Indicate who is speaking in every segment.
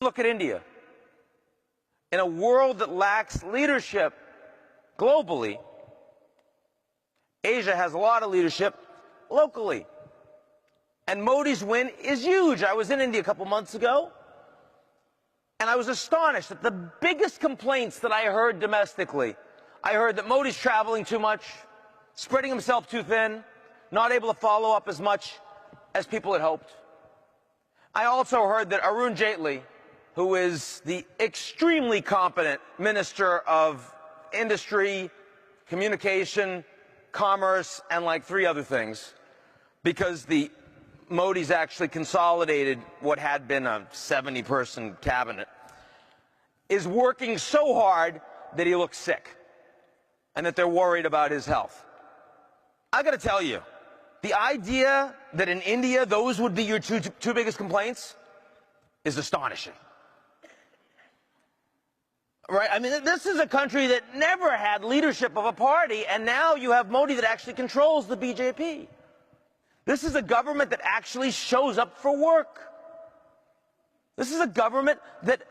Speaker 1: Look at India. In a world that lacks leadership globally, Asia has a lot of leadership locally. And Modi's win is huge. I was in India a couple months ago, and I was astonished at the biggest complaints that I heard domestically. I heard that Modi's traveling too much, spreading himself too thin, not able to follow up as much as people had hoped. I also heard that Arun Jaitley, who is the extremely competent Minister of Industry, Communication, Commerce, and like 3 other things, because the Modi's actually consolidated what had been a 70-person cabinet, is working so hard that he looks sick and that they're worried about his health. I got to tell you, the idea that in India those would be your two biggest complaints is astonishing. Right? I mean, this is a country that never had leadership of a party, and now you have Modi that actually controls the BJP. This is a government that actually shows up for work. This is a government that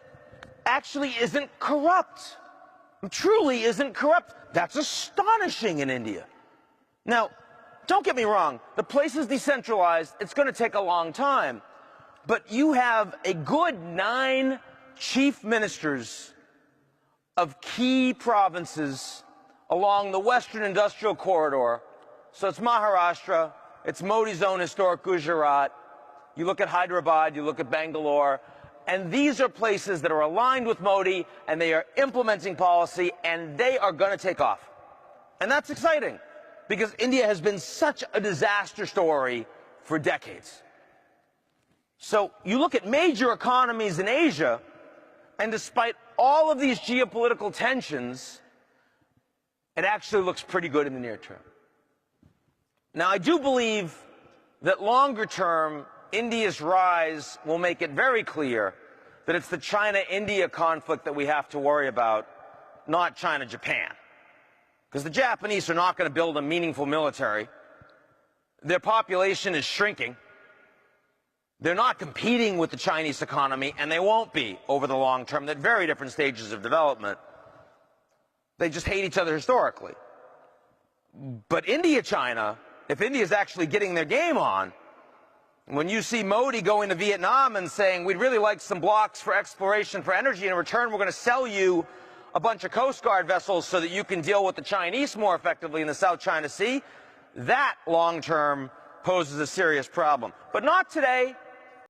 Speaker 1: actually isn't corrupt. Truly isn't corrupt. That's astonishing in India. Now, don't get me wrong. The place is decentralized. It's going to take a long time. But you have a good 9 chief ministers of key provinces along the Western Industrial Corridor. So it's Maharashtra, it's Modi's own historic Gujarat. You look at Hyderabad, you look at Bangalore, and these are places that are aligned with Modi, and they are implementing policy, and they are going to take off. And that's exciting, because India has been such a disaster story for decades. So you look at major economies in Asia, and despite all of these geopolitical tensions, it actually looks pretty good in the near term. Now, I do believe that longer term, India's rise will make it very clear that it's the China-India conflict that we have to worry about, not China-Japan. Because the Japanese are not going to build a meaningful military. Their population is shrinking. They're not competing with the Chinese economy, and they won't be over the long term. They're at very different stages of development. They just hate each other historically. But India-China, if India is actually getting their game on, when you see Modi going to Vietnam and saying, we'd really like some blocks for exploration for energy, in return we're going to sell you a bunch of Coast Guard vessels so that you can deal with the Chinese more effectively in the South China Sea, that long-term poses a serious problem. But not today.